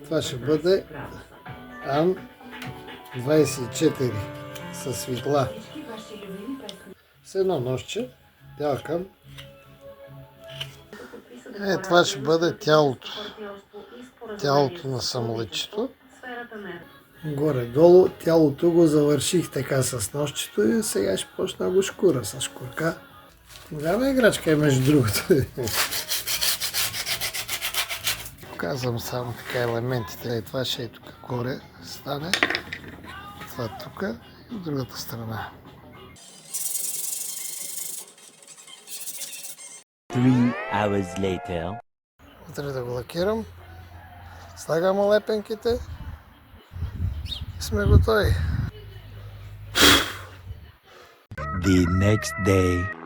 Това ще бъде Ан 24 със светла. С едно нощче, тялкам. Това ще бъде тялото. Тялото на самолетчето. Горе-долу тялото го завърших така с нощчето и сега ще почна го шкура с шкурка. Голяма играчка е между другото. Показвам само така елементите. Това ще е тук горе стане. Това тук и от другата страна. 3 hours later. Утре да го лакирам. Слагам лепенките. И сме готови. The next day.